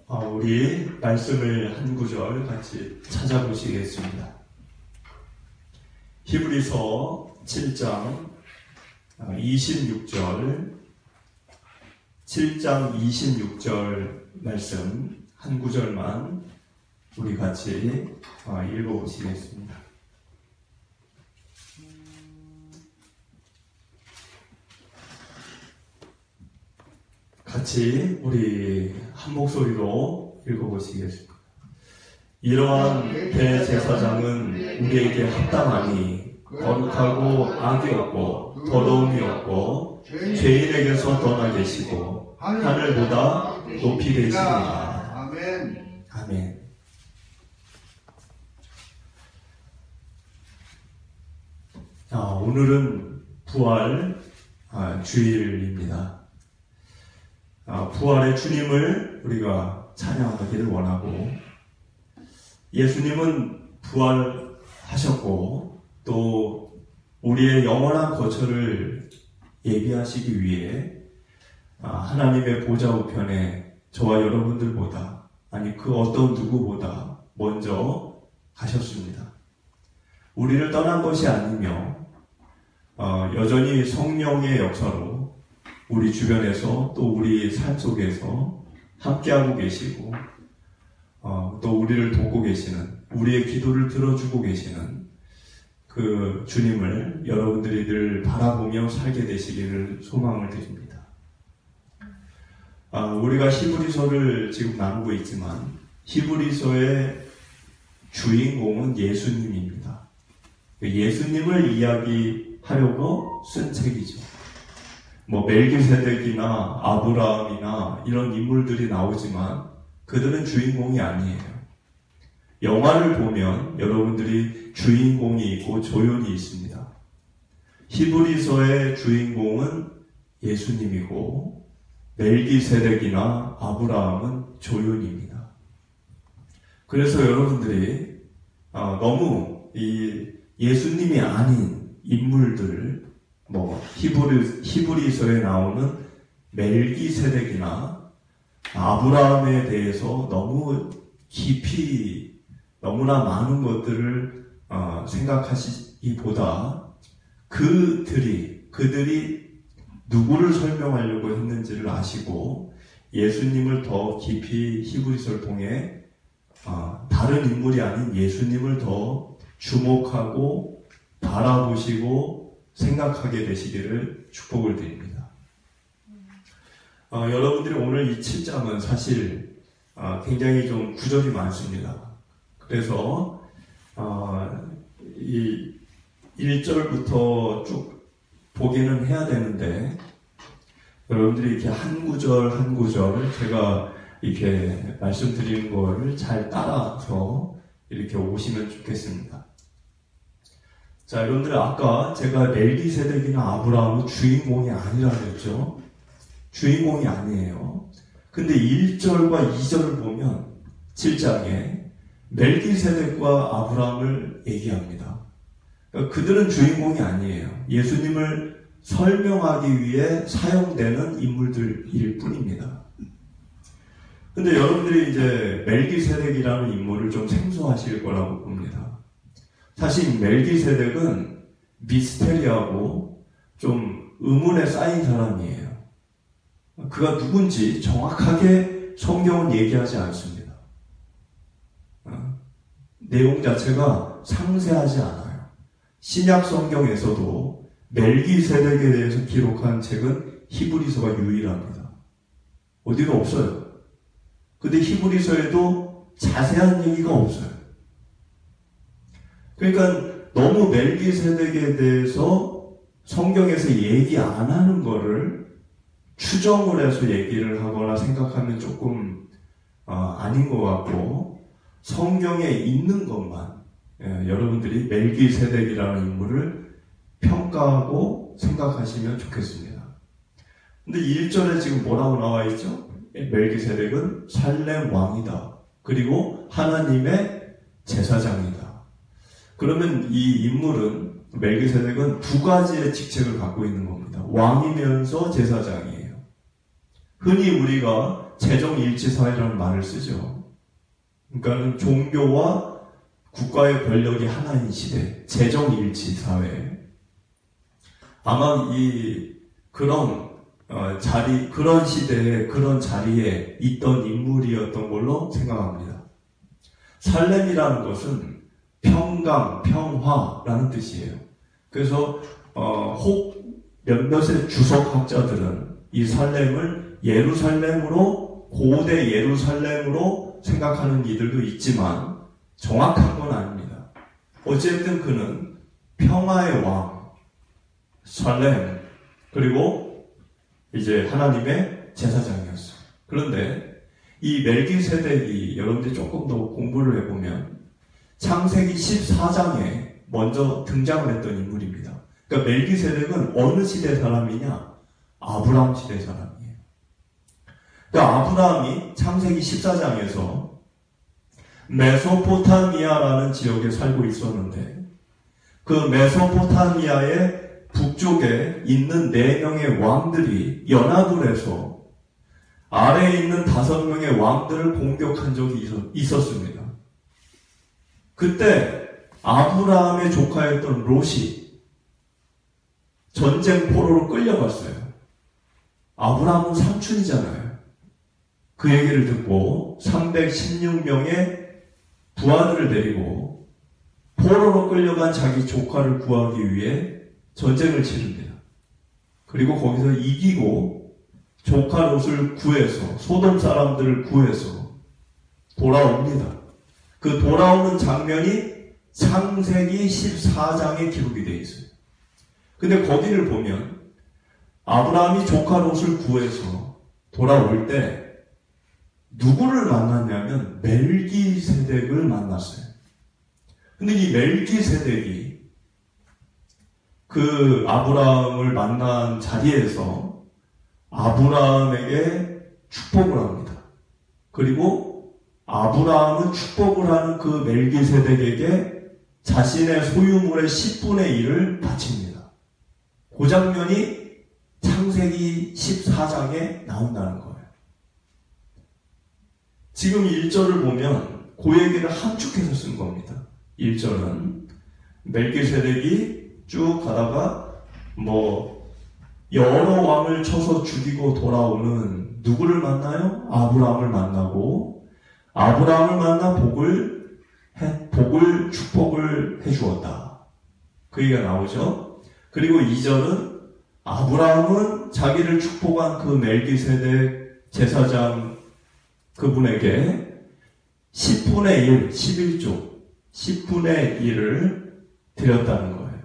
우리 말씀을 한 구절 같이 찾아보시겠습니다. 히브리서 7장 26절, 7장 26절 말씀 한 구절만 우리 같이 읽어보시겠습니다. 같이 우리 한 목소리로 읽어보시겠습니다. 이러한 대제사장은 우리에게 합당하니 거룩하고 악이 없고 더러움이 없고 죄인에게서 떠나 계시고 하늘보다 높이 계십니다. 아멘. 아멘. 오늘은 부활 주일입니다. 부활의 주님을 우리가 찬양하기를 원하고, 예수님은 부활하셨고 또 우리의 영원한 거처를 예비하시기 위해 하나님의 보좌 우편에 저와 여러분들보다, 아니 그 어떤 누구보다 먼저 가셨습니다. 우리를 떠난 것이 아니며 여전히 성령의 역사로 우리 주변에서 또 우리 삶 속에서 함께하고 계시고 또 우리를 돕고 계시는, 우리의 기도를 들어주고 계시는 그 주님을 여러분들이 늘 바라보며 살게 되시기를 소망을 드립니다. 우리가 히브리서를 지금 나누고 있지만 히브리서의 주인공은 예수님입니다. 예수님을 이야기하려고 쓴 책이죠. 멜기세덱이나 아브라함이나 이런 인물들이 나오지만 그들은 주인공이 아니에요. 영화를 보면 여러분들이 주인공이 있고 조연이 있습니다. 히브리서의 주인공은 예수님이고 멜기세덱이나 아브라함은 조연입니다. 그래서 여러분들이 너무 이 예수님이 아닌 인물들, 히브리서에 나오는 멜기세덱이나 아브라함에 대해서 너무 깊이 너무나 많은 것들을 생각하시기보다 그들이 누구를 설명하려고 했는지를 아시고 예수님을 더 깊이 히브리서를 통해 다른 인물이 아닌 예수님을 더 주목하고 바라보시고 생각하게 되시기를 축복을 드립니다. 여러분들이 오늘 이 7장은 사실 굉장히 좀 구절이 많습니다. 그래서 이 1절부터 쭉 보기는 해야 되는데 여러분들이 이렇게 한 구절 한 구절 제가 이렇게 말씀드리는 거를 잘 따라서 이렇게 오시면 좋겠습니다. 자, 여러분들 아까 제가 멜기세덱이나 아브라함은 주인공이 아니라고 했죠. 주인공이 아니에요. 근데 1절과 2절을 보면 7장에 멜기세덱과 아브라함을 얘기합니다. 그러니까 그들은 주인공이 아니에요. 예수님을 설명하기 위해 사용되는 인물들일 뿐입니다. 근데 여러분들이 이제 멜기세덱이라는 인물을 좀 생소하실 거라고 봅니다. 사실 멜기세덱은 미스테리하고 좀 의문에 쌓인 사람이에요. 그가 누군지 정확하게 성경은 얘기하지 않습니다. 내용 자체가 상세하지 않아요. 신약 성경에서도 멜기세덱에 대해서 기록한 책은 히브리서가 유일합니다. 어디도 없어요. 근데 히브리서에도 자세한 얘기가 없어요. 그러니까 너무 멜기세덱에 대해서 성경에서 얘기 안 하는 거를 추정을 해서 얘기를 하거나 생각하면 조금 아닌 것 같고, 성경에 있는 것만 여러분들이 멜기세덱이라는 인물을 평가하고 생각하시면 좋겠습니다. 근데 1절에 지금 뭐라고 나와 있죠? 멜기세덱은 살렘 왕이다. 그리고 하나님의 제사장이다. 그러면 이 인물은, 멜기세덱은 두 가지의 직책을 갖고 있는 겁니다. 왕이면서 제사장이에요. 흔히 우리가 재정일치사회라는 말을 쓰죠. 그러니까 종교와 국가의 권력이 하나인 시대, 재정일치사회. 아마 그런 시대에 그런 자리에 있던 인물이었던 걸로 생각합니다. 살렘이라는 것은 평강, 평화라는 뜻이에요. 그래서 몇몇의 주석학자들은 이 살렘을 예루살렘으로, 고대 예루살렘으로 생각하는 이들도 있지만 정확한 건 아닙니다. 어쨌든 그는 평화의 왕, 살렘, 그리고 이제 하나님의 제사장이었어요. 그런데 이 멜기세덱이 여러분들이 조금 더 공부를 해보면 창세기 14장에 먼저 등장을 했던 인물입니다. 그러니까 멜기세덱은 어느 시대 사람이냐? 아브라함 시대 사람이에요. 그러니까 아브라함이 창세기 14장에서 메소포타미아라는 지역에 살고 있었는데 그 메소포타미아의 북쪽에 있는 4명의 왕들이 연합을 해서 아래에 있는 5명의 왕들을 공격한 적이 있었습니다. 그때 아브라함의 조카였던 롯이 전쟁 포로로 끌려갔어요. 아브라함은 삼촌이잖아요. 그 얘기를 듣고 316명의 부하들을 데리고 포로로 끌려간 자기 조카를 구하기 위해 전쟁을 치릅니다. 그리고 거기서 이기고 조카 롯을 구해서, 소돔 사람들을 구해서 돌아옵니다. 그 돌아오는 장면이 창세기 14장에 기록이 되어 있어요. 근데 거기를 보면 아브라함이 조카 롯을 구해서 돌아올 때 누구를 만났냐면 멜기세덱을 만났어요. 근데 이 멜기세덱이 그 아브라함을 만난 자리에서 아브라함에게 축복을 합니다. 그리고 아브라함은 축복을 하는 그 멜기세덱에게 자신의 소유물의 10분의 1을 바칩니다. 그 장면이 창세기 14장에 나온다는 거예요. 지금 1절을 보면 그 얘기를 함축해서 쓴 겁니다. 1절은 멜기세덱이 쭉 가다가 여러 왕을 쳐서 죽이고 돌아오는 누구를 만나요? 아브라함을 만나고 아브라함을 만나 축복을 해주었다. 그 얘기가 나오죠. 그리고 2절은 아브라함은 자기를 축복한 그 멜기세덱 제사장 그분에게 10분의 1, 11조, 10분의 1을 드렸다는 거예요.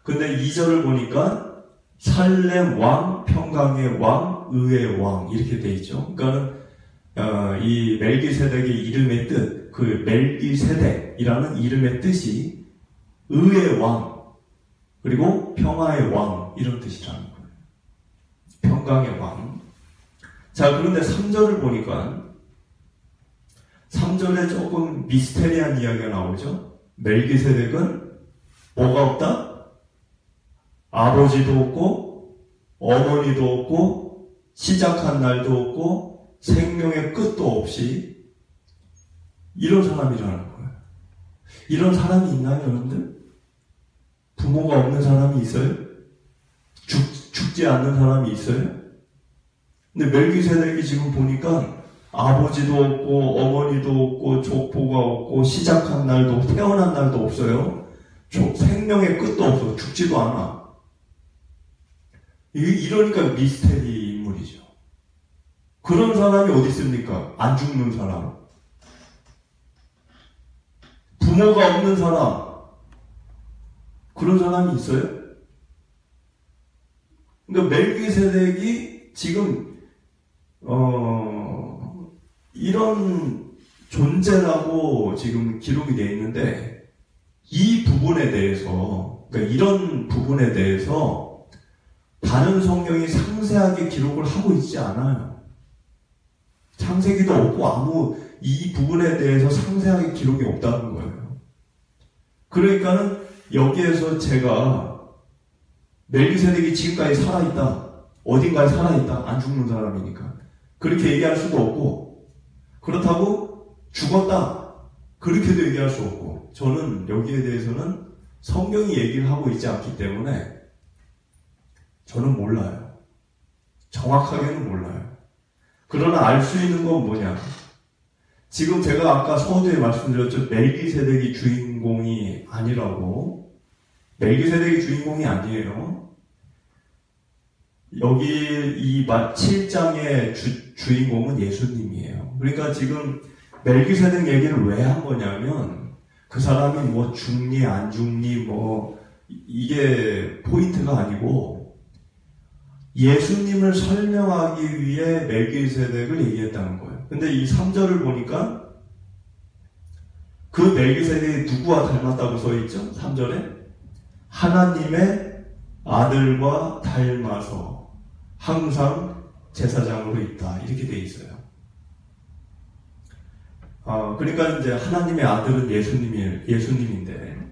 근데 2절을 보니까 살렘 왕, 평강의 왕, 의의 왕 이렇게 돼 있죠. 그러니까는 이 멜기세덱의 이름의 뜻, 그 멜기세덱이라는 이름의 뜻이 의의 왕, 그리고 평화의 왕 이런 뜻이라는 거예요. 평강의 왕. 자, 그런데 3절을 보니까 3절에 조금 미스테리한 이야기가 나오죠. 멜기세덱은 뭐가 없다? 아버지도 없고 어머니도 없고 시작한 날도 없고 생명의 끝도 없이 이런 사람이라는 거예요. 이런 사람이 있나요, 여러분들? 부모가 없는 사람이 있어요? 죽지 않는 사람이 있어요? 근데 멜기세덱이 지금 보니까 아버지도 없고 어머니도 없고 족보가 없고 시작한 날도 태어난 날도 없어요. 생명의 끝도 없어. 죽지도 않아. 이러니까 미스테리 인물이죠. 그런 사람이 어디 있습니까? 안 죽는 사람. 부모가 없는 사람. 그런 사람이 있어요? 그러니까 멜기세덱이 지금 이런 존재라고 지금 기록이 되어 있는데 이 부분에 대해서, 그러니까 이런 부분에 대해서 다른 성경이 상세하게 기록을 하고 있지 않아요. 창세기도 없고 이 부분에 대해서 상세하게 기록이 없다는 거예요. 그러니까는 여기에서 제가 멜기세덱이 지금까지 살아있다, 어딘가에 살아있다, 안 죽는 사람이니까 그렇게 얘기할 수도 없고, 그렇다고 죽었다 그렇게도 얘기할 수 없고, 저는 여기에 대해서는 성경이 얘기를 하고 있지 않기 때문에 저는 몰라요. 정확하게는 몰라요. 그러나 알 수 있는 건 뭐냐, 지금 제가 아까 서두에 말씀드렸죠. 멜기세덱이 주인공이 아니라고. 멜기세덱이 주인공이 아니에요. 여기 이 7장의 주인공은 예수님이에요. 그러니까 지금 멜기세덱 얘기를 왜 한 거냐면, 그 사람이 뭐 죽니 안 죽니 뭐 이게 포인트가 아니고, 예수님을 설명하기 위해 멜기세덱을 얘기했다는 거예요. 근데 이 3절을 보니까 그 멜기세덱이 누구와 닮았다고 써있죠? 3절에 하나님의 아들과 닮아서 항상 제사장으로 있다, 이렇게 돼 있어요. 그러니까 이제 하나님의 아들은 예수님인데,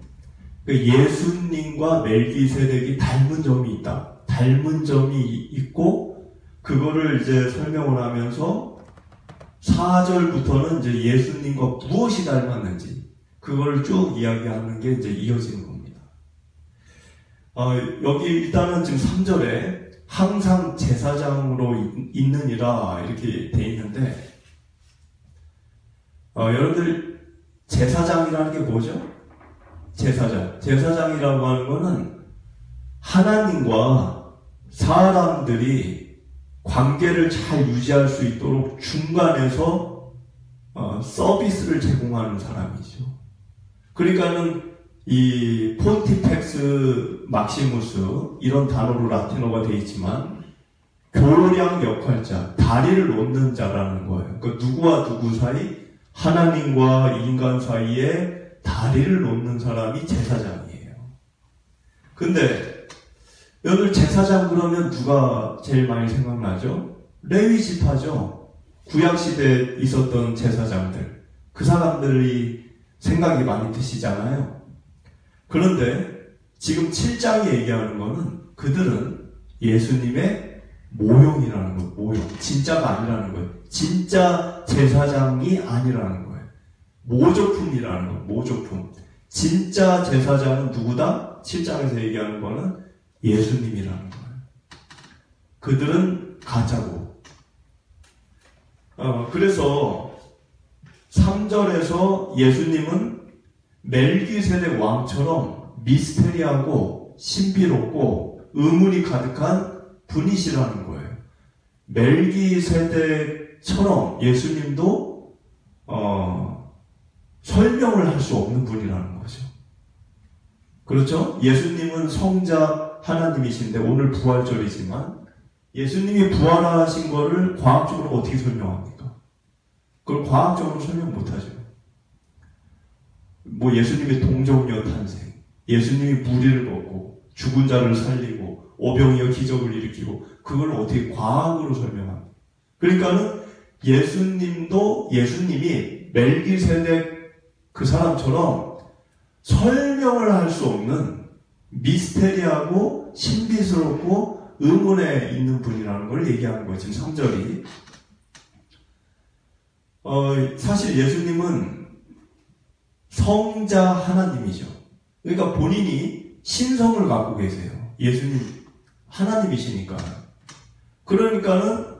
그 예수님과 멜기세덱이 닮은 점이 있다. 닮은 점이 있고, 그거를 이제 설명을 하면서 4절부터는 이제 예수님과 무엇이 닮았는지 그걸 쭉 이야기하는 게 이제 이어지는 겁니다. 여기 일단은 지금 3절에 항상 제사장으로 있느니라 이렇게 돼 있는데, 여러분들 제사장이라는 게 뭐죠? 제사장이라고 하는 거는 하나님과 사람들이 관계를 잘 유지할 수 있도록 중간에서 서비스를 제공하는 사람이죠. 그러니까는 이 폰티펙스 막시무스, 이런 단어로 라틴어가 되어 있지만 교량 역할자, 다리를 놓는 자라는 거예요. 그러니까 누구와 누구 사이, 하나님과 인간 사이에 다리를 놓는 사람이 제사장이에요. 근데 여러분, 제사장 그러면 누가 제일 많이 생각나죠? 레위 지파죠. 구약시대에 있었던 제사장들, 그 사람들이 생각이 많이 드시잖아요. 그런데 지금 7장이 얘기하는 거는 그들은 예수님의 모형이라는 거예요. 모형. 진짜가 아니라는 거예요. 진짜 제사장이 아니라는 거예요. 모조품이라는 거예요. 모조품. 진짜 제사장은 누구다? 7장에서 얘기하는 거는 예수님이라는 거예요. 그들은 가짜고. 그래서 3절에서 예수님은 멜기세덱 왕처럼 미스테리하고 신비롭고 의문이 가득한 분이시라는 거예요. 멜기세덱처럼 예수님도 설명을 할 수 없는 분이라는 거죠. 그렇죠? 예수님은 성자 하나님이신데 오늘 부활절이지만 예수님이 부활하신 거를 과학적으로 어떻게 설명합니까? 그걸 과학적으로 설명 못하죠. 뭐 예수님의 동정녀 탄생, 예수님이 무리를 걷고 죽은 자를 살리고 오병이어 기적을 일으키고, 그걸 어떻게 과학으로 설명합니까? 그러니까는 예수님이 멜기세덱 그 사람처럼 설명을 할 수 없는 미스테리하고 신비스럽고 의문에 있는 분이라는 걸 얘기하는 거예요. 지금 3절이. 사실 예수님은 성자 하나님이죠. 그러니까 본인이 신성을 갖고 계세요. 예수님 하나님이시니까. 그러니까는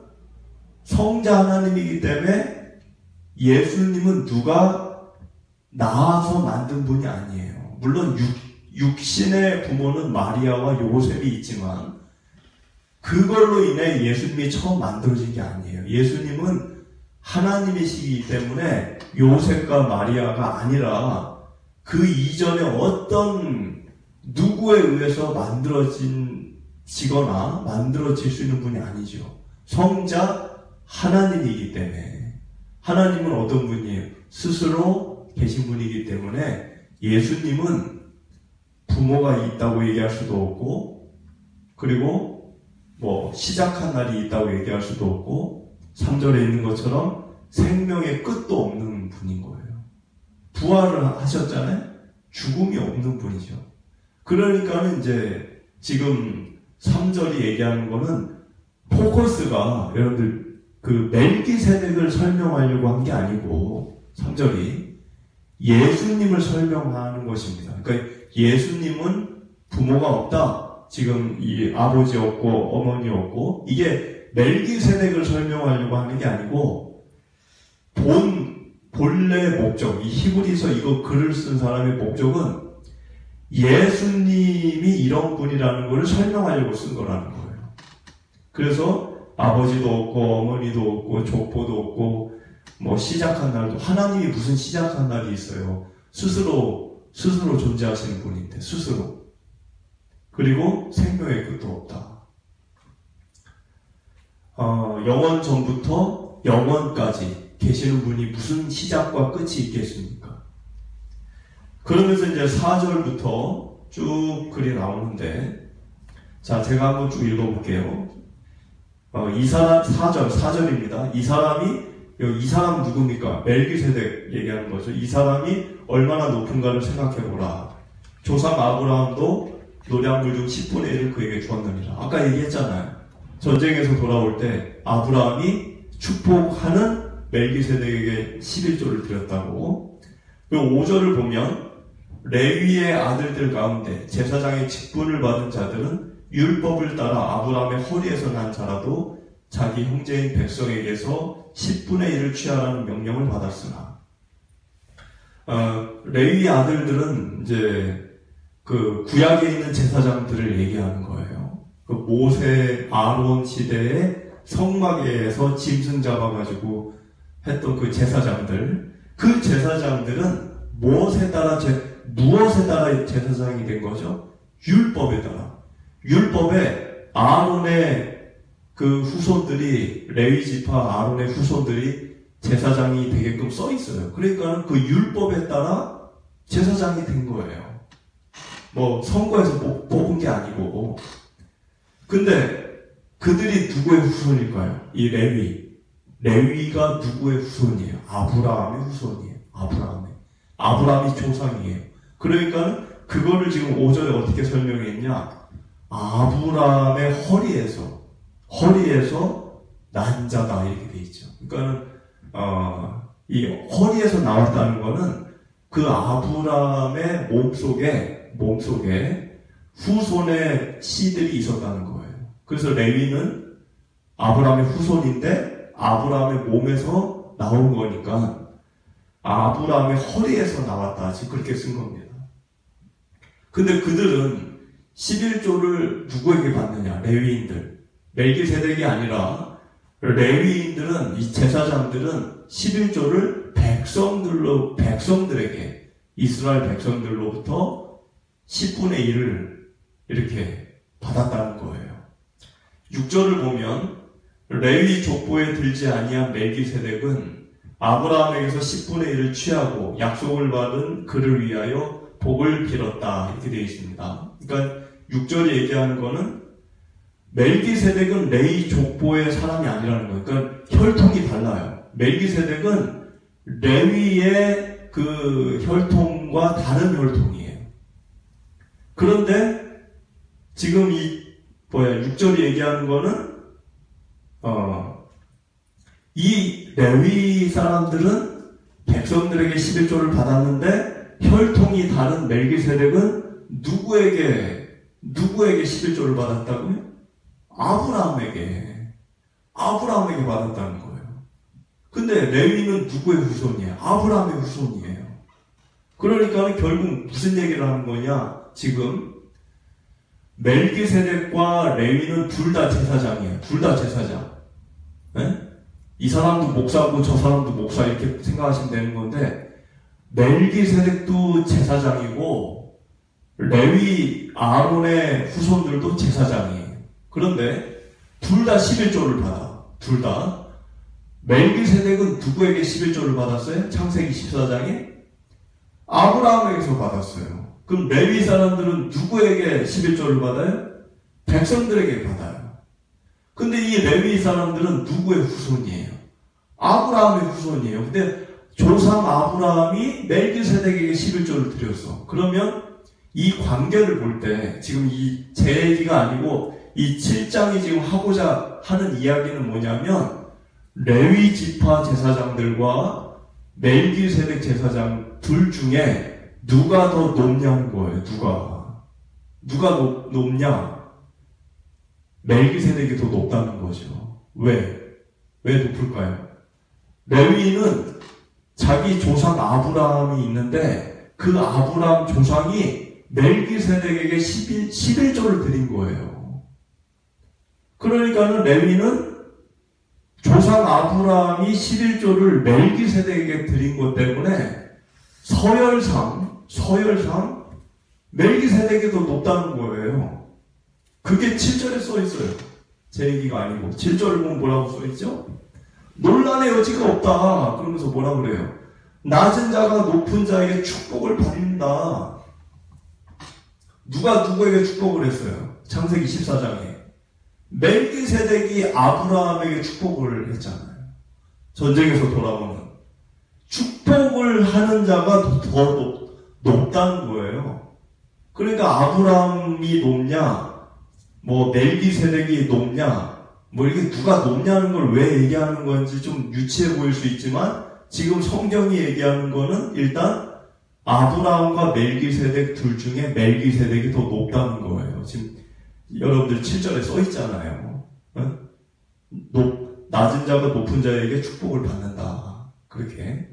성자 하나님이기 때문에 예수님은 누가 낳아서 만든 분이 아니에요. 물론 육신의 부모는 마리아와 요셉이 있지만 그걸로 인해 예수님이 처음 만들어진 게 아니에요. 예수님은 하나님이시기 때문에 요셉과 마리아가 아니라 그 이전에 어떤 누구에 의해서 만들어지거나 만들어질 수 있는 분이 아니죠. 성자 하나님이기 때문에. 하나님은 어떤 분이에요? 스스로 계신 분이기 때문에 예수님은 부모가 있다고 얘기할 수도 없고, 그리고 뭐 시작한 날이 있다고 얘기할 수도 없고, 3절에 있는 것처럼 생명의 끝도 없는 분인 거예요. 부활을 하셨잖아요. 죽음이 없는 분이죠. 그러니까는 이제 지금 3절이 얘기하는 거는 포커스가, 여러분들 그 멜기세덱을 설명하려고 한 게 아니고 3절이 예수님을 설명하는 것입니다. 그러니까 예수님은 부모가 없다. 지금 이 아버지 없고 어머니 없고 이게 멜기세덱을 설명하려고 하는 게 아니고 본래 목적, 이 히브리서 이거 글을 쓴 사람의 목적은 예수님이 이런 분이라는 것을 설명하려고 쓴 거라는 거예요. 그래서 아버지도 없고 어머니도 없고 족보도 없고 뭐 시작한 날도 하나님이 무슨 시작한 날이 있어요. 스스로 존재하시는 분인데 스스로. 그리고 생명의 끝도 없다. 영원 전부터 영원까지 계시는 분이 무슨 시작과 끝이 있겠습니까? 그러면서 이제 4절부터 쭉 글이 나오는데, 자, 제가 한번 쭉 읽어볼게요. 이 사람, 4절입니다. 이 사람 누굽니까? 멜기세덱 얘기하는 거죠. 이 사람이 얼마나 높은가를 생각해보라. 조상 아브라함도 노량물 중 10분의 1을 그에게 주었느니라. 아까 얘기했잖아요. 전쟁에서 돌아올 때 아브라함이 축복하는 멜기세덱에게 11조를 드렸다고. 그리고 5절을 보면 레위의 아들들 가운데 제사장의 직분을 받은 자들은 율법을 따라 아브라함의 허리에서 난 자라도 자기 형제인 백성에게서 10분의 1을 취하라는 명령을 받았으나 레위 아들들은 이제 그 구약에 있는 제사장들을 얘기하는 거예요. 그 모세 아론 시대에 성막에서 짐승 잡아가지고 했던 그 제사장들, 그 제사장들은 무엇에 따라 제사장이 된 거죠? 율법에 따라. 율법에 아론의 그 후손들이, 레위 지파 아론의 후손들이 제사장이 되게끔 써 있어요. 그러니까 그 율법에 따라 제사장이 된 거예요. 뭐 선거에서 뽑은 게 아니고. 근데 그들이 누구의 후손일까요? 이 레위가 누구의 후손이에요? 아브라함의 후손이에요. 아브라함이 조상이에요. 그러니까 그거를 지금 5절에 어떻게 설명했냐? 아브라함의 허리에서 난 자다 이렇게 돼 있죠. 그러니까 이 허리에서 나왔다는 거는 그 아브라함의 몸속에 후손의 씨들이 있었다는 거예요. 그래서 레위는 아브라함의 후손인데 아브라함의 몸에서 나온 거니까 아브라함의 허리에서 나왔다. 지금 그렇게 쓴 겁니다. 근데 그들은 11조를 누구에게 받느냐? 레위인들. 멜기세덱이 아니라 레위인들은, 이 제사장들은 11조를 백성들에게, 이스라엘 백성들로부터 10분의 1을 이렇게 받았다는 거예요. 6절을 보면 레위 족보에 들지 아니한 멜기세덱은 아브라함에게서 10분의 1을 취하고 약속을 받은 그를 위하여 복을 빌었다. 이렇게 되어 있습니다. 그러니까 6절이 얘기하는 거는 멜기세덱은 레위 족보의 사람이 아니라는 거예요. 그러니까 혈통이 달라요. 멜기세덱은 레위의 그 혈통과 다른 혈통이에요. 그런데 지금 6절이 얘기하는 거는 이 레위 사람들은 백성들에게 11조를 받았는데 혈통이 다른 멜기세덱은 누구에게 11조를 받았다고요? 아브라함에게 받았다는 거예요. 근데 레위는 누구의 후손이에요? 아브라함의 후손이에요. 그러니까 결국 무슨 얘기를 하는 거냐? 지금 멜기세덱과 레위는 둘 다 제사장이에요. 둘 다 제사장. 네? 이 사람도 목사고 저 사람도 목사 이렇게 생각하시면 되는 건데 멜기세덱도 제사장이고 레위 아론의 후손들도 제사장이에요. 그런데 둘 다 11조를 받아. 둘 다. 멜기세덱은 누구에게 11조를 받았어요? 창세기 14장에? 아브라함에게서 받았어요. 그럼 레위 사람들은 누구에게 11조를 받아요? 백성들에게 받아요. 근데 이 레위 사람들은 누구의 후손이에요? 아브라함의 후손이에요. 근데 조상 아브라함이 멜기세덱에게 11조를 드렸어. 그러면 이 관계를 볼 때 지금 제 얘기가 아니고 이 7장이 지금 하고자 하는 이야기는 뭐냐면 레위 지파 제사장들과 멜기세덱 제사장 둘 중에 누가 더 높냐는 거예요. 누가 높냐? 멜기세덱이 더 높다는 거죠. 왜 높을까요? 레위인은 자기 조상 아브라함이 있는데 그 아브라함 조상이 멜기세덱에게 11조를 드린 거예요. 그러니까는 레위는 조상 아브라함이 11조를 멜기세덱에게 드린 것 때문에 서열상 멜기세덱이 더 높다는 거예요. 그게 7절에 써 있어요. 제 얘기가 아니고 7절을 보면 뭐라고 써 있죠? 논란의 여지가 없다. 그러면서 뭐라 그래요? 낮은 자가 높은 자에게 축복을 받는다. 누가 누구에게 축복을 했어요? 창세기 14장에 멜기세덱이 아브라함에게 축복을 했잖아요. 전쟁에서 돌아오는 축복을 하는 자가 더 높다는 거예요. 그러니까 아브라함이 높냐, 멜기세덱이 높냐, 이게 누가 높냐는 걸 왜 얘기하는 건지 좀 유치해 보일 수 있지만 지금 성경이 얘기하는 거는 일단 아브라함과 멜기세덱 둘 중에 멜기세덱이 더 높다는 거예요. 지금 여러분들 7절에 써 있잖아요. 낮은 자가 높은 자에게 축복을 받는다. 그렇게.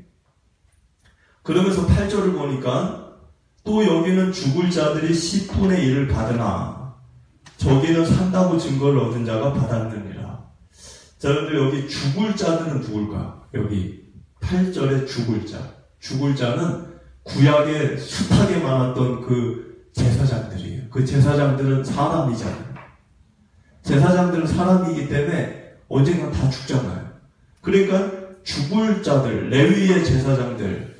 그러면서 8절을 보니까 또 여기는 죽을 자들이 10분의 1을 받으나 저기는 산다고 증거를 얻은 자가 받았느니라. 자, 여러분들 여기 죽을 자들은 누굴까? 여기 8절에 죽을 자. 죽을 자는 구약에 숱하게 많았던 그 제사장들이에요. 그 제사장들은 사람이잖아요. 제사장들은 사람이기 때문에 언젠가 다 죽잖아요. 그러니까 죽을 자들, 레위의 제사장들,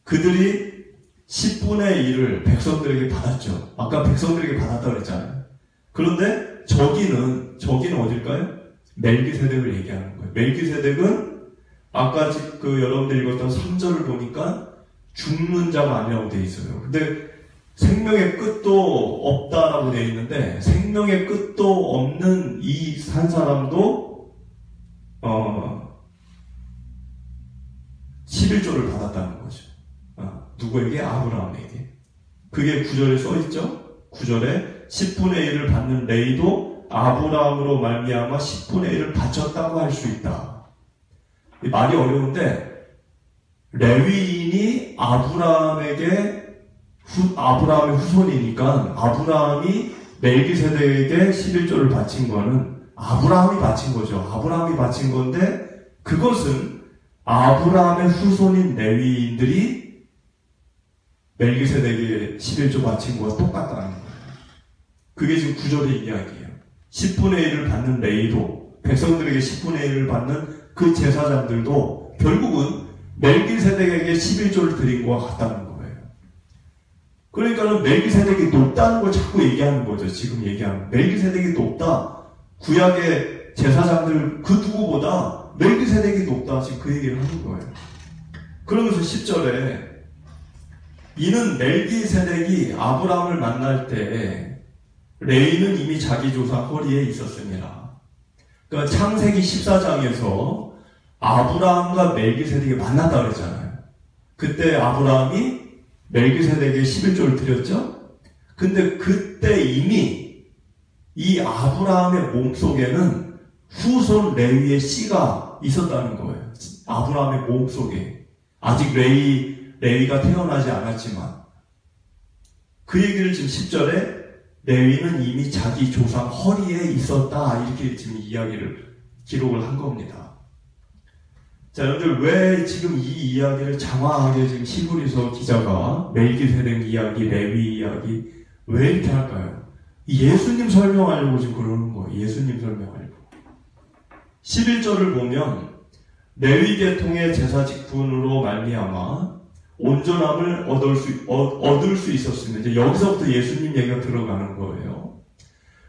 그들이 10분의 1을 백성들에게 받았죠. 아까 백성들에게 받았다고 그랬잖아요. 그런데 저기는 어딜까요? 멜기세덱을 얘기하는 거예요. 멜기세덱은 아까 여러분들 읽었던 3절을 보니까 죽는 자가 아니라고 되어 있어요. 근데 생명의 끝도 없다라고 되어 있는데 생명의 끝도 없는 이 한 사람도 11조를 받았다는 거죠. 누구에게? 아브라함에게. 그게 9절에 써 있죠. 9절에 10분의 1을 받는 레위도 아브라함으로 말미암아 10분의 1을 바쳤다고 할 수 있다. 말이 어려운데 레위인이 아브라함의 후손이니까 아브라함이 멜기세덱에게 11조를 바친 거는 아브라함이 바친 거죠. 아브라함이 바친 건데 그것은 아브라함의 후손인 레위인들이 멜기세덱에게 11조 바친 거와 똑같다는 거예요. 그게 지금 9절의 이야기예요. 10분의 1을 받는 레위도 백성들에게 10분의 1을 받는 그 제사장들도 결국은 멜기세덱에게 11조를 드린 거와 같다는 거예요. 그러니까는 멜기세덱이 높다는 걸 자꾸 얘기하는 거죠. 지금 얘기하는 멜기세덱이 높다. 구약의 제사장들 그 누구보다 멜기세덱이 높다. 지금 그 얘기를 하는 거예요. 그러면서 10절에 이는 멜기세덱이 아브라함을 만날 때 레위는 이미 자기 조상 허리에 있었습니다. 그러니까 창세기 14장에서 아브라함과 멜기세덱이 만났다 그랬잖아요. 그때 아브라함이 멜기세덱에게 11조를 드렸죠. 근데 그때 이미 이 아브라함의 몸속에는 후손 레위의 씨가 있었다는 거예요. 아브라함의 몸속에. 아직 레위가 태어나지 않았지만 그 얘기를 지금 10절에 레위는 이미 자기 조상 허리에 있었다. 이렇게 지금 기록을 한 겁니다. 자, 여러분들 왜 지금 이 이야기를 장황하게 지금 히브리서 기자가 멜기세덱 이야기, 레위 이야기 왜 이렇게 할까요? 예수님 설명하려고 지금 그러는 거예요. 예수님 설명하려고. 11절을 보면 레위 계통의 제사 직분으로 말미암아 온전함을 얻을 수 있었으면 이제 여기서부터 예수님 얘기가 들어가는 거예요.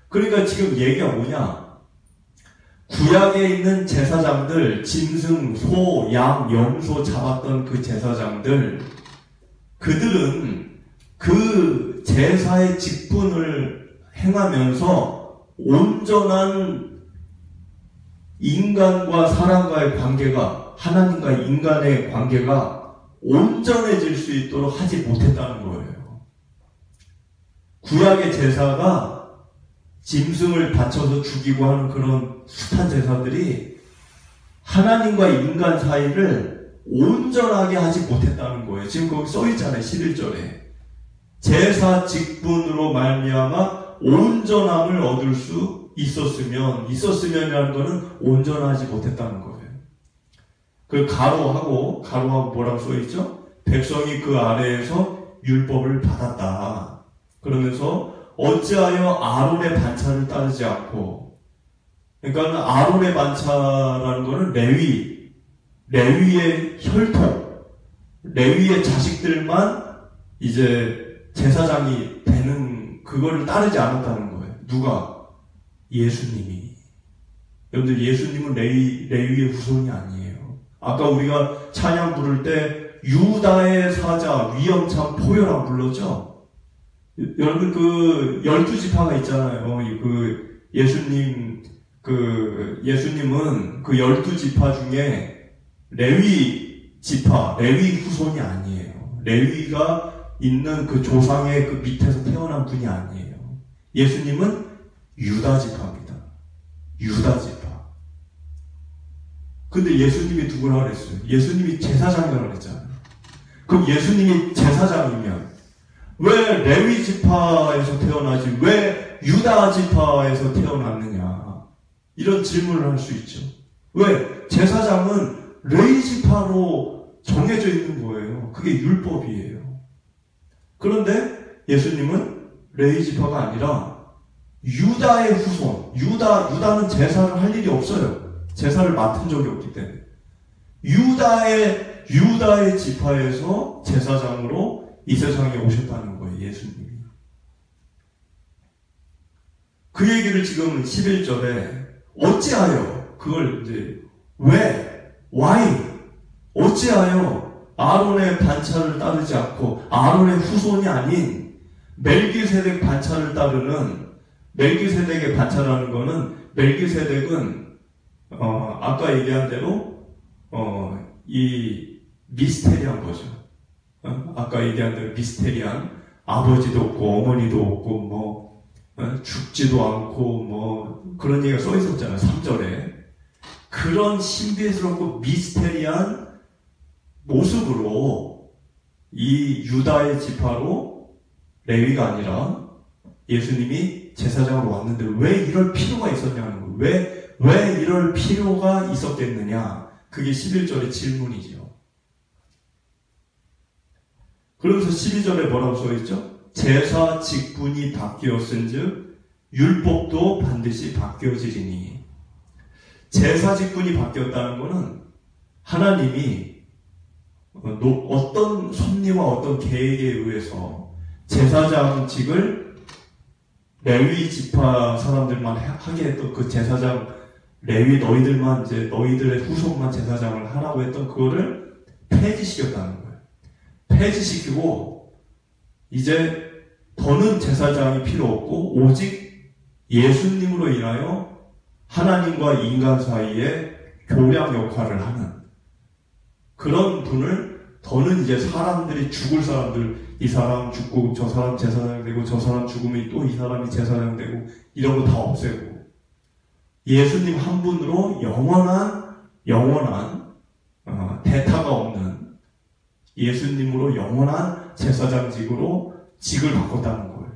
그러니까 지금 얘기가 뭐냐? 구약에 있는 제사장들, 짐승, 소, 양, 염소 잡았던 그 제사장들, 그들은 그 제사의 직분을 행하면서 온전한 인간과 사람과의 관계가, 하나님과 인간의 관계가 온전해질 수 있도록 하지 못했다는 거예요. 구약의 제사가 짐승을 바쳐서 죽이고 하는 그런 숱한 제사들이 하나님과 인간 사이를 온전하게 하지 못했다는 거예요. 지금 거기 써있잖아요. 11절에. 제사 직분으로 말미암아 온전함을 얻을 수 있었으면이라는 거는 온전하지 못했다는 거예요. 그 가로하고 뭐라고 써있죠? 백성이 그 아래에서 율법을 받았다. 그러면서 어찌하여 아론의 반차를 따르지 않고, 그러니까 아론의 반차라는 거는 레위의 혈통, 레위의 자식들만 이제 제사장이 되는 그거를 따르지 않았다는 거예요. 누가? 예수님이. 여러분들, 예수님은 레위의 후손이 아니에요. 아까 우리가 찬양 부를 때 유다의 사자 위엄참 포효라고 불렀죠? 여러분, 그 12지파가 있잖아요. 예수님은 그 12지파 중에 레위 후손이 아니에요. 레위가 있는 그 조상의 그 밑에서 태어난 분이 아니에요. 예수님은 유다지파입니다. 유다지파. 근데 예수님이 누구라 그랬어요? 예수님이 제사장이라고 그랬잖아요. 그럼 예수님이 제사장이면 왜 레위 지파에서 태어나지 왜 유다 지파에서 태어났느냐, 이런 질문을 할 수 있죠. 왜? 제사장은 레위 지파로 정해져 있는 거예요. 그게 율법이에요. 그런데 예수님은 레위 지파가 아니라 유다의 후손, 유다는 제사를 할 일이 없어요. 제사를 맡은 적이 없기 때문에 유다의 지파에서 제사장으로 이 세상에 오셨다는 거예요. 예수님이. 그 얘기를 지금 11절에 어찌하여, 그걸 이제 why 어찌하여 아론의 반차를 따르지 않고 아론의 후손이 아닌 멜기세덱 반차를 따르는, 멜기세덱의 반차라는 거는, 멜기세덱은 아까 얘기한 대로 이 미스테리한 거죠. 아까 얘기한 대로 미스테리한, 아버지도 없고 어머니도 없고 뭐 죽지도 않고 뭐 그런 얘기가 써 있었잖아요. 3절에. 그런 신비스럽고 미스테리한 모습으로 이 유다의 지파로 레위가 아니라 예수님이 제사장으로 왔는데 왜 이럴 필요가 있었냐는 거예요. 왜 이럴 필요가 있었겠느냐. 그게 11절의 질문이죠. 그러면서 12절에 뭐라고 써있죠? 제사 직분이 바뀌었은즉 율법도 반드시 바뀌어지리니. 제사 직분이 바뀌었다는 것은 하나님이 어떤 섭리와 어떤 계획에 의해서 제사장직을 레위 지파 사람들만 하게 했던 그 제사장, 레위 너희들만, 이제 너희들의 후손만 제사장을 하라고 했던 그거를 폐지시켰다는 거예요. 폐지시키고 이제 더는 제사장이 필요 없고 오직 예수님으로 인하여 하나님과 인간 사이에 교량 역할을 하는 그런 분을, 더는 이제 사람들이 죽을 사람들, 이 사람 죽고 저 사람 제사장 되고 저 사람 죽으면 또 이 사람이 제사장 되고 이런 거 다 없애고 예수님 한 분으로 영원한 대타가 없는 예수님으로 영원한 제사장직으로 직을 바꿨다는 거예요.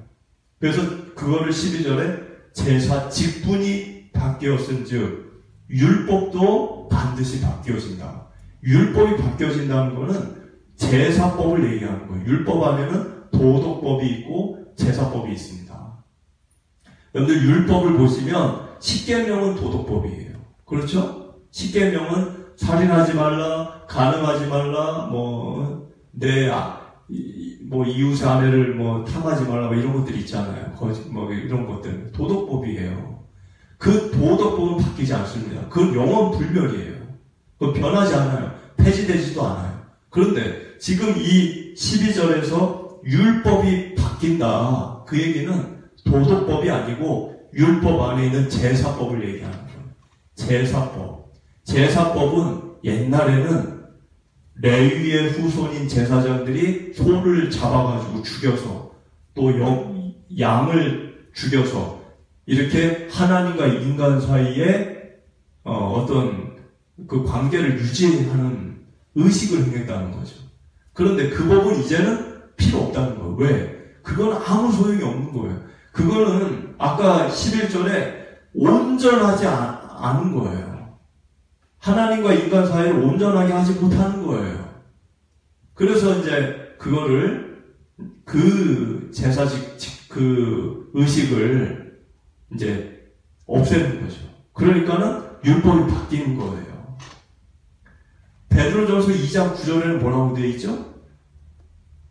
그래서 그거를 12절에 제사 직분이 바뀌었은즉 율법도 반드시 바뀌어진다. 율법이 바뀌어진다는 거는 제사법을 얘기하는 거예요. 율법 안에는 도덕법이 있고 제사법이 있습니다. 여러분들 율법을 보시면 십계명은 도덕법이에요. 그렇죠? 십계명은 살인하지 말라, 간음하지 말라, 이웃의 아내를 탐하지 말라, 이런 것들이 있잖아요. 이런 것들. 도덕법이에요. 그 도덕법은 바뀌지 않습니다. 그건 영원 불멸이에요. 그건 변하지 않아요. 폐지되지도 않아요. 그런데 지금 이 12절에서 율법이 바뀐다. 그 얘기는 도덕법이 아니고 율법 안에 있는 제사법을 얘기하는 거예요. 제사법. 제사법은 옛날에는 레위의 후손인 제사장들이 소를 잡아가지고 죽여서 또 양을 죽여서 이렇게 하나님과 인간 사이에 어떤 그 관계를 유지하는 의식을 행했다는 거죠. 그런데 그 법은 이제는 필요 없다는 거예요. 왜? 그건 아무 소용이 없는 거예요. 그거는 아까 11절에 온전하지 않은 거예요. 하나님과 인간 사이를 온전하게 하지 못하는 거예요. 그래서 이제 그거를 그 제사직 그 의식을 이제 없애는 거죠. 그러니까는 율법이 바뀌는 거예요. 베드로전서 2장 9절에는 뭐라고 되어 있죠?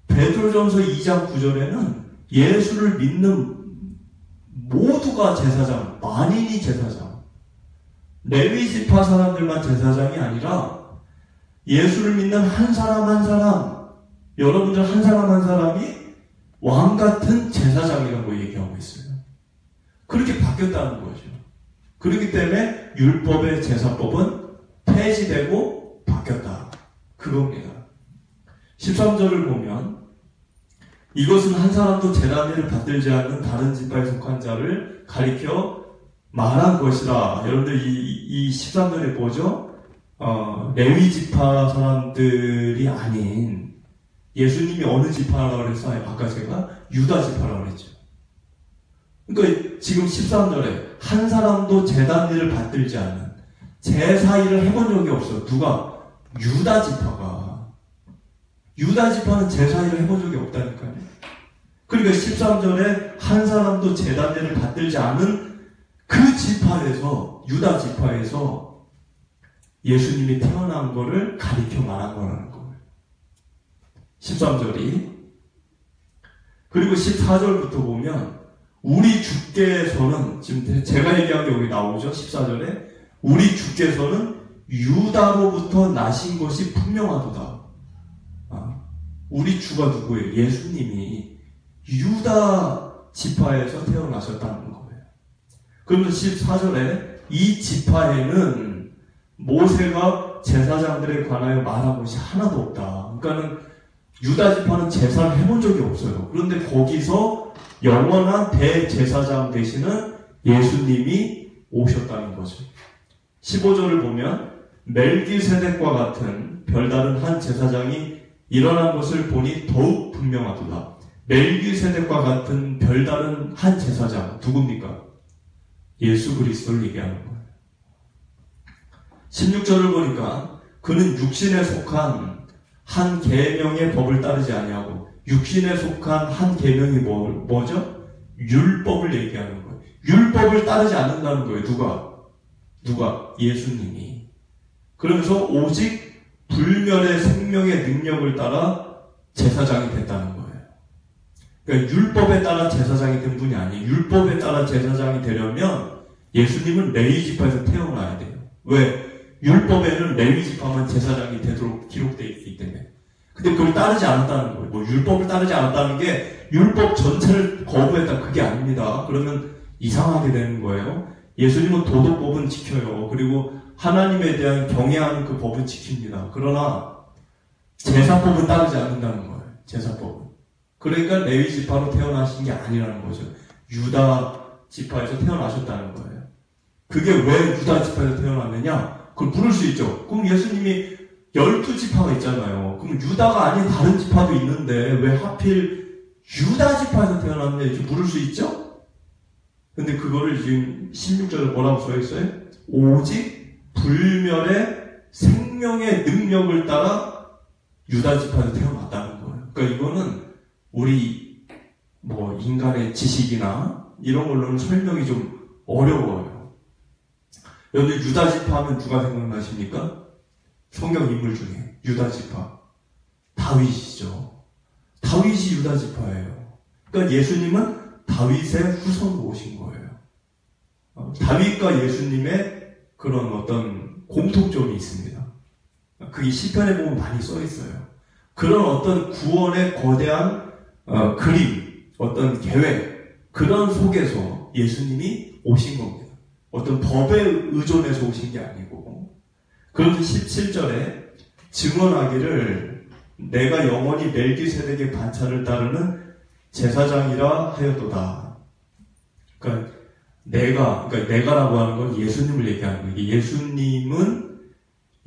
베드로전서 2장 9절에는 예수를 믿는 모두가 제사장, 만인이 제사장. 레위 지파 사람들만 제사장이 아니라 예수를 믿는 한 사람 한 사람, 여러분들 한 사람 한 사람이 왕 같은 제사장이라고 얘기하고 있어요. 그렇게 바뀌었다는 거죠. 그렇기 때문에 율법의 제사법은 폐지되고 바뀌었다. 그겁니다. 13절을 보면 이것은 한 사람도 제단일을 받들지 않는 다른 지파에 속한 자를 가리켜 말한 것이라. 여러분들 이 13절에 뭐죠? 레위 지파 사람들이 아닌 예수님이 어느 지파라고 그랬어요? 아까 제가 유다 지파라고 그랬죠. 그러니까 지금 13절에 한 사람도 제단일을 받들지 않는 제사일을 해본 적이 없어요. 누가? 유다 지파가. 유다 지파는 제사일을 해본 적이 없다니까요. 그러니까 13절에 한 사람도 제단일을 받들지 않은 그 지파에서, 유다 지파에서 예수님이 태어난 거를 가리켜 말한 거라는 거예요. 13절이. 그리고 14절부터 보면 우리 주께서는, 지금 제가 얘기한 게 여기 나오죠. 14절에 우리 주께서는 유다로부터 나신 것이 분명하도다. 우리 주가 누구예요? 예수님이 유다 지파에서 태어나셨다는 거예요. 그러면 14절에 이 지파에는 모세가 제사장들에 관하여 말한 것이 하나도 없다. 그러니까는 유다 지파는 제사를 해본 적이 없어요. 그런데 거기서 영원한 대제사장 되시는 예수님이 오셨다는 거죠. 15절을 보면 멜기세덱과 같은 별다른 한 제사장이 일어난 것을 보니 더욱 분명하도다. 멜기세덱과 같은 별다른 한 제사장 누굽니까? 예수 그리스도를 얘기하는 거예요. 16절을 보니까 그는 육신에 속한 한 계명의 법을 따르지 아니하고, 육신에 속한 한 계명이 뭐죠? 율법을 얘기하는 거예요. 율법을 따르지 않는다는 거예요. 누가? 예수님이. 그러면서 오직 불멸의 생명의 능력을 따라 제사장이 됐다는 거예요. 그러니까 율법에 따라 제사장이 된 분이 아니에요. 율법에 따라 제사장이 되려면 예수님은 레위 지파에서 태어나야 돼요. 왜? 율법에는 레위 지파만 제사장이 되도록 기록되어 있기 때문에. 근데 그걸 따르지 않았다는 거예요. 뭐 율법을 따르지 않았다는 게 율법 전체를 거부했다, 그게 아닙니다. 그러면 이상하게 되는 거예요. 예수님은 도덕법은 지켜요. 그리고 하나님에 대한 경외하는 그 법은 지킵니다. 그러나 제사법은 따르지 않는다는 거예요. 제사법은. 그러니까 레위 지파로 태어나신 게 아니라는 거죠. 유다 지파에서 태어나셨다는 거예요. 그게 왜 유다 지파에서 태어났느냐? 그걸 물을 수 있죠. 그럼 예수님이 12지파가 있잖아요. 그럼 유다가 아닌 다른 지파도 있는데 왜 하필 유다 지파에서 태어났냐? 이렇게 물을 수 있죠? 근데 그거를 지금 16절에 뭐라고 써있어요? 오직 불멸의 생명의 능력을 따라 유다 지파에서 태어났다는 거예요. 그러니까 이거는 우리 인간의 지식이나 이런 걸로는 설명이 좀 어려워요. 여러분 유다 지파 하면 누가 생각나십니까? 성경 인물 중에 유다 지파 다윗이죠. 다윗이 유다 지파예요. 그러니까 예수님은 다윗의 후손으로 오신 거예요. 다윗과 예수님의 그런 어떤 공통점이 있습니다. 그게 시편에 보면 많이 써 있어요. 그런 어떤 구원의 거대한 그림, 어떤 계획, 그런 속에서 예수님이 오신 겁니다. 어떤 법에 의존해서 오신 게 아니고, 그런데 17절에 증언하기를 내가 영원히 멜기세덱의 반차를 따르는 제사장이라 하였도다. 그러니까 내가라고 하는 건 예수님을 얘기하는 거예요. 예수님은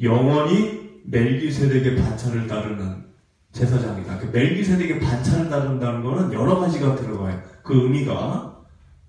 영원히 멜기세덱의 반차를 따르는 제사장이다. 그러니까 멜기세덱의 반차를 따른다는 거는 여러 가지가 들어가요. 그 의미가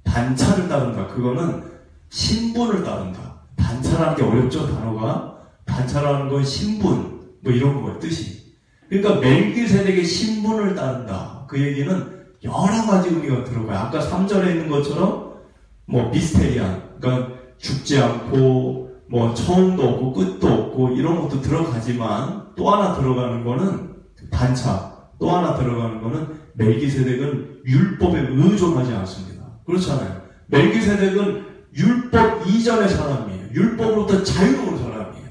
반차를 따른다. 그거는 신분을 따른다. 반차라는 게 어렵죠, 단어가. 반차라는 건 신분, 뭐 이런 거예요, 뜻이. 그러니까 멜기세덱의 신분을 따른다. 그 얘기는 여러 가지 의미가 들어가요. 아까 3절에 있는 것처럼 뭐 미스테리안, 그러니까 죽지 않고 뭐 처음도 없고 끝도 없고 이런 것도 들어가지만 또 하나 들어가는 거는 반차, 또 하나 들어가는 거는 멜기세덱은 율법에 의존하지 않습니다. 그렇잖아요. 멜기세덱은 율법 이전의 사람이에요. 율법으로부터 자유로운 사람이에요.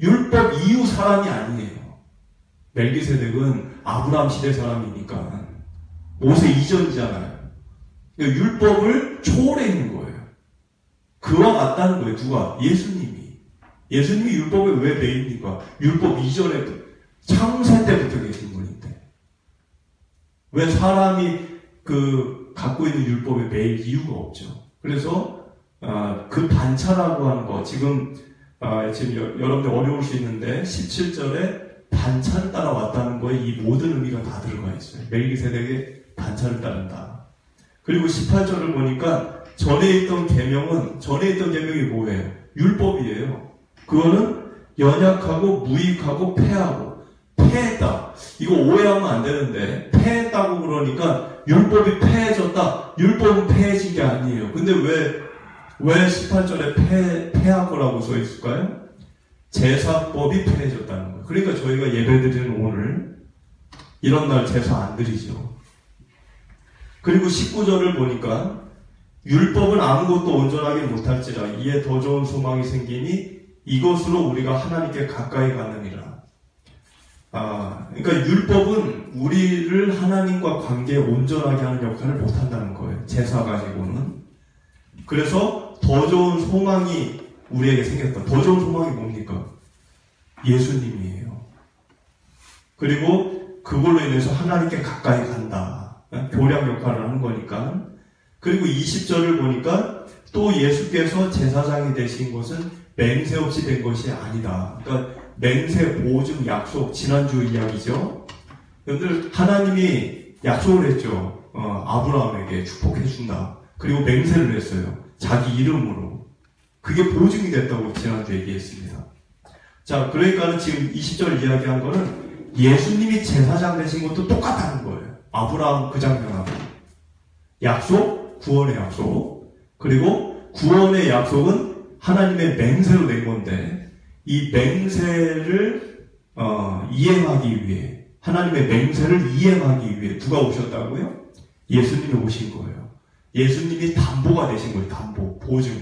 율법 이후 사람이 아니에요. 멜기세덱은 아브라함 시대 사람이니까 모세 이전이잖아요. 그러니까 율법을 초월해 있는 거예요. 그와 같다는 거예요. 누가? 예수님이. 예수님이 율법에 왜 매입니까? 율법 이전에 창세 때부터 계신 분인데 왜 사람이 갖고 있는 율법에 매일 이유가 없죠. 그래서 그 반차라고 하는 거 지금 여러분들 어려울 수 있는데 17절에 반차를 따라왔다는 거에 이 모든 의미가 다 들어가 있어요. 멜기세덱의 반차를 따른다. 그리고 18절을 보니까 전에 있던 계명이 뭐예요? 율법이에요. 그거는 연약하고 무익하고 패하고 패했다. 이거 오해하면 안 되는데 패했다고 그러니까 율법이 패해졌다. 율법은 패해진 게 아니에요. 근데 왜 18절에 패한 거라고 써 있을까요? 제사법이 패해졌다는 거예요. 그러니까 저희가 예배드리는 오늘 이런 날 제사 안 드리죠. 그리고 19절을 보니까 율법은 아무것도 온전하게 못할지라 이에 더 좋은 소망이 생기니 이것으로 우리가 하나님께 가까이 가느니라. 그러니까 율법은 우리를 하나님과 관계에 온전하게 하는 역할을 못한다는 거예요. 제사 가지고는. 그래서 더 좋은 소망이 우리에게 생겼다. 더 좋은 소망이 뭡니까? 예수님이에요. 그리고 그걸로 인해서 하나님께 가까이 간다. 교량 역할을 하는 거니까. 그리고 20절을 보니까 또 예수께서 제사장이 되신 것은 맹세 없이 된 것이 아니다. 그러니까 맹세, 보증, 약속, 지난주 이야기죠. 여러분들 하나님이 약속을 했죠. 아브라함에게 축복해준다. 그리고 맹세를 했어요. 자기 이름으로. 그게 보증이 됐다고 지난주 얘기했습니다. 자, 그러니까 지금 20절 이야기한 거는 예수님이 제사장 되신 것도 똑같다는 거예요. 아브라함 그 장면하고. 약속, 구원의 약속. 그리고 구원의 약속은 하나님의 맹세로 된 건데 이 맹세를 이행하기 위해 하나님의 맹세를 이행하기 위해 누가 오셨다고요? 예수님이 오신 거예요. 예수님이 담보가 되신 거예요. 담보, 보증.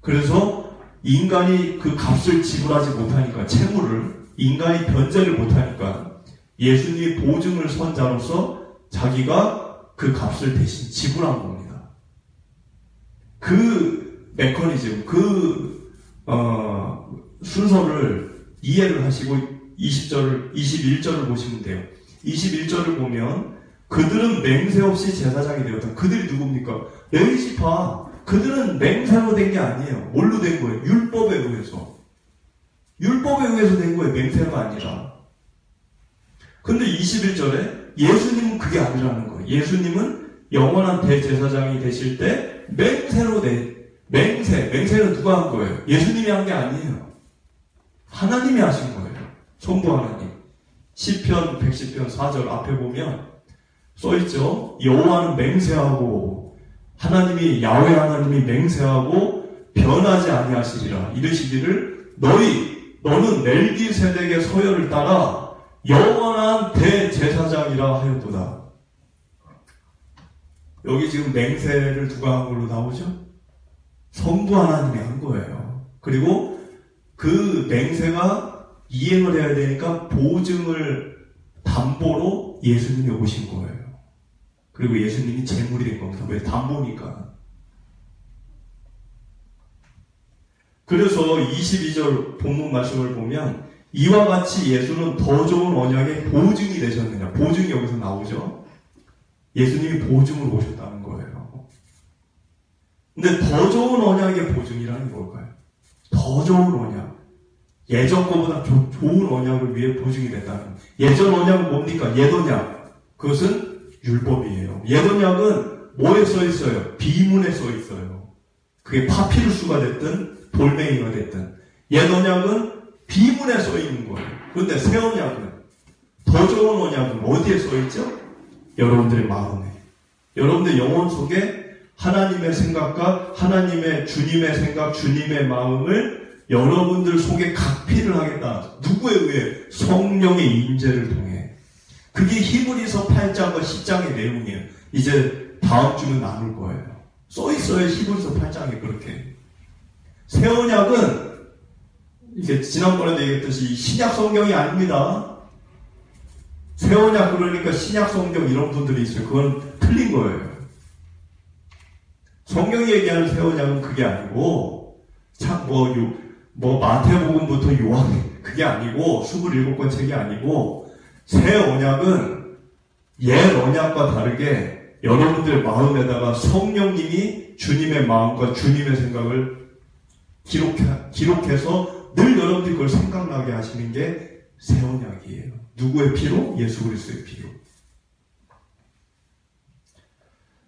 그래서 인간이 그 값을 지불하지 못하니까 채무를 인간이 변제를 못하니까 예수님이 보증을 선 자로서 자기가 그 값을 대신 지불한 겁니다. 그 메커니즘, 순서를 이해를 하시고 21절을 보시면 돼요. 21절을 보면 그들은 맹세 없이 제사장이 되었다. 그들이 누굽니까? 레위지파. 그들은 맹세로 된 게 아니에요. 뭘로 된 거예요? 율법에 의해서. 율법에 의해서 된 거예요. 맹세가 아니라. 근데 21절에 예수님은 그게 아니라는 거예요. 예수님은 영원한 대제사장이 되실 때 맹세로 맹세는 누가 한 거예요? 예수님이 한 게 아니에요. 하나님이 하신 거예요. 성부 하나님. 시편 110편 4절 앞에 보면 써있죠. 여호와는 맹세하고 하나님이 야훼 하나님이 맹세하고 변하지 아니하시리라. 이르시기를 너는 멜기세덱의 서열을 따라 영원한 대제사장이라 하였도다. 여기 지금 맹세를 누가 한 걸로 나오죠? 성부 하나님이 한 거예요. 그리고 그 맹세가 이행을 해야 되니까 보증을 담보로 예수님이 오신 거예요. 그리고 예수님이 제물이 된 겁니다. 왜? 담보니까. 그래서 22절 본문 말씀을 보면 이와 같이 예수는 더 좋은 언약의 보증이 되셨느냐. 보증이 여기서 나오죠. 예수님이 보증으로 오셨다는 거예요. 근데 더 좋은 언약의 보증이라는 뭘까요? 더 좋은 언약. 예전 거보다 좋은 언약을 위해 보증이 됐다는 거예요. 예전 언약은 뭡니까? 옛 언약. 그것은 율법이에요. 옛 언약은 뭐에 써 있어요? 비문에 써 있어요. 그게 파피루스가 됐든 돌멩이가 됐든. 옛 언약은 비문에 써 있는 거예요. 그런데 새 언약은, 더 좋은 언약은 어디에 써 있죠? 여러분들의 마음에. 여러분들 영혼 속에 하나님의 생각과 하나님의 주님의 생각, 주님의 마음을 여러분들 속에 각필을 하겠다. 누구에 의해? 성령의 임재를 통해. 그게 히브리서 8장과 10장의 내용이에요. 이제 다음 주는 나눌 거예요. 써 있어요. 히브리서 8장에 그렇게. 새 언약은 이게 지난번에도 얘기했듯이 신약 성경이 아닙니다. 새 언약 그러니까 신약 성경 이런 분들이 있어요. 그건 틀린 거예요. 성경이 얘기하는 새 언약은 그게 아니고 참 마태복음부터 요한 그게 아니고 27권 책이 아니고 새 언약은 옛 언약과 다르게 여러분들 마음에다가 성령님이 주님의 마음과 주님의 생각을 기록해서 늘 여러분들이 그걸 생각나게 하시는 게 새 언약이에요. 누구의 피로? 예수 그리스도의 피로.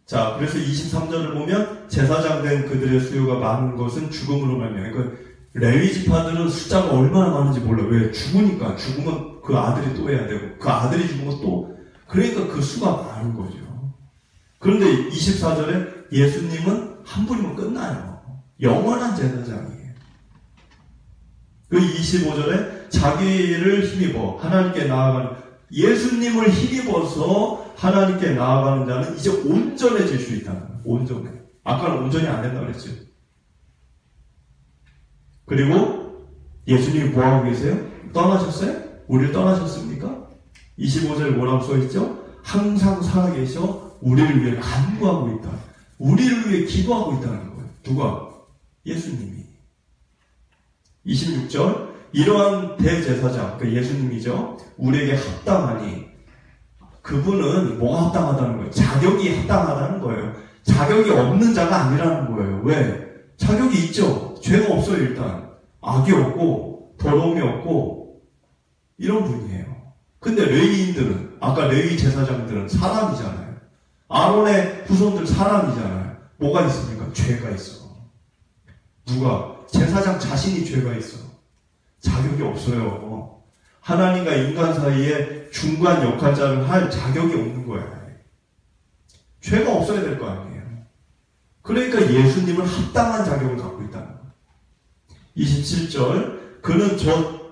자, 그래서 23절을 보면 제사장 된 그들의 수요가 많은 것은 죽음으로 말미암아. 그러니까 레위 지파들은 숫자가 얼마나 많은지 몰라. 왜? 죽으니까. 죽으면 그 아들이 또 해야 되고 그 아들이 죽으면 또. 그러니까 그 수가 많은 거죠. 그런데 24절에 예수님은 한 분이면 끝나요. 영원한 제사장이에요. 그 25절에 자기를 힘입어 하나님께 나아가는, 예수님을 힘입어서 하나님께 나아가는 자는 이제 온전해질 수 있다는 거예요. 온전해. 아까는 온전히 안 된다고 그랬죠. 그리고 예수님이 뭐하고 계세요? 떠나셨어요? 우리를 떠나셨습니까? 25절에 뭐라고 써있죠? 항상 살아계셔 우리를 위해 간구하고 있다. 우리를 위해 기도하고 있다는 거예요. 누가? 예수님이. 26절 이러한 대제사장, 그러니까 예수님이죠. 우리에게 합당하니, 그분은 뭐가 합당하다는 거예요? 자격이 합당하다는 거예요. 자격이 없는 자가 아니라는 거예요. 왜? 자격이 있죠. 죄가 없어요. 일단 악이 없고 더러움이 없고 이런 분이에요. 근데 레위인들은, 아까 레위 제사장들은 사람이잖아요. 아론의 후손들 사람이잖아요. 뭐가 있습니까? 죄가 있어. 누가? 제사장 자신이 죄가 있어. 자격이 없어요. 하나님과 인간 사이에 중간 역할자를 할 자격이 없는 거예요. 죄가 없어야 될 거 아니에요. 그러니까 예수님은 합당한 자격을 갖고 있다는 거예요. 27절 그는 저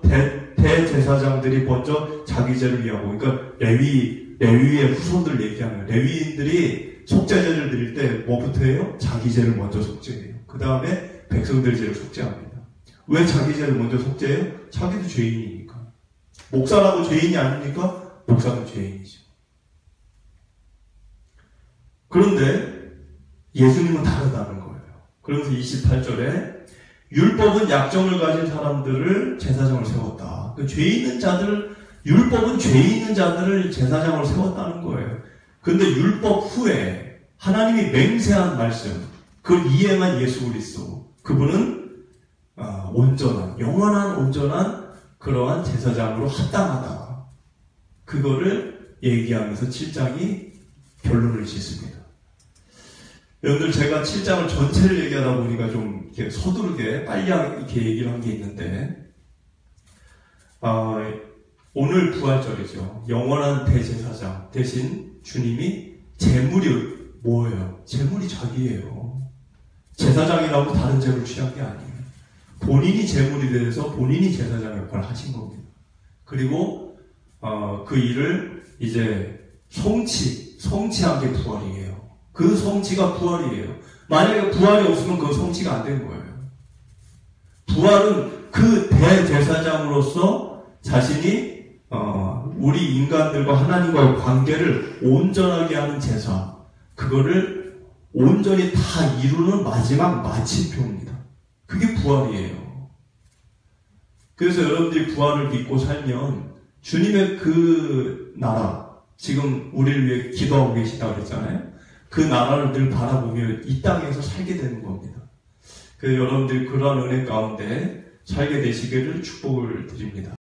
대제사장들이 먼저 자기 죄를 위하고, 그러니까 레위의 후손들 얘기하는 거예요. 레위인들이 속죄제를 드릴 때 뭐부터 해요? 자기 죄를 먼저 속죄해요. 그 다음에 백성들 죄를 속죄합니다. 왜 자기 죄를 먼저 속죄해요? 자기도 죄인이니까. 목사라도 죄인이 아닙니까? 목사도 죄인이죠. 그런데 예수님은 다르다는 거예요. 그러면서 28절에 율법은 약점을 가진 사람들을 제사장으로 세웠다. 그 죄 있는 자들, 율법은 죄 있는 자들을 제사장으로 세웠다는 거예요. 그런데 율법 후에 하나님이 맹세한 말씀, 그걸 이행한 예수 그리스도, 그분은 온전한, 영원한 온전한 그러한 제사장으로 합당하다. 그거를 얘기하면서 7장이 결론을 짓습니다. 여러분들 제가 7장을 전체를 얘기하다 보니까 좀 이렇게 서두르게 빨리 이렇게 얘기를 한 게 있는데, 오늘 부활절이죠. 영원한 대제사장 대신 주님이 제물이 뭐예요? 제물이 자기예요. 제사장이라고 다른 제물 취한 게 아니에요. 본인이 제물이 돼서 본인이 제사장 역할을 하신 겁니다. 그리고 그 일을 이제 성취한 게 부활이에요. 그 성취가 부활이에요. 만약에 부활이 없으면 그 성취가 안 된 거예요. 부활은 그 대제사장으로서 자신이 우리 인간들과 하나님과의 관계를 온전하게 하는 제사, 그거를 온전히 다 이루는 마지막 마침표입니다. 그게 부활이에요. 그래서 여러분들이 부활을 믿고 살면 주님의 그 나라, 지금 우리를 위해 기도하고 계시다고 그랬잖아요. 그 나라를 늘 바라보며 이 땅에서 살게 되는 겁니다. 그래서 여러분들이 그러한 은혜 가운데 살게 되시기를 축복을 드립니다.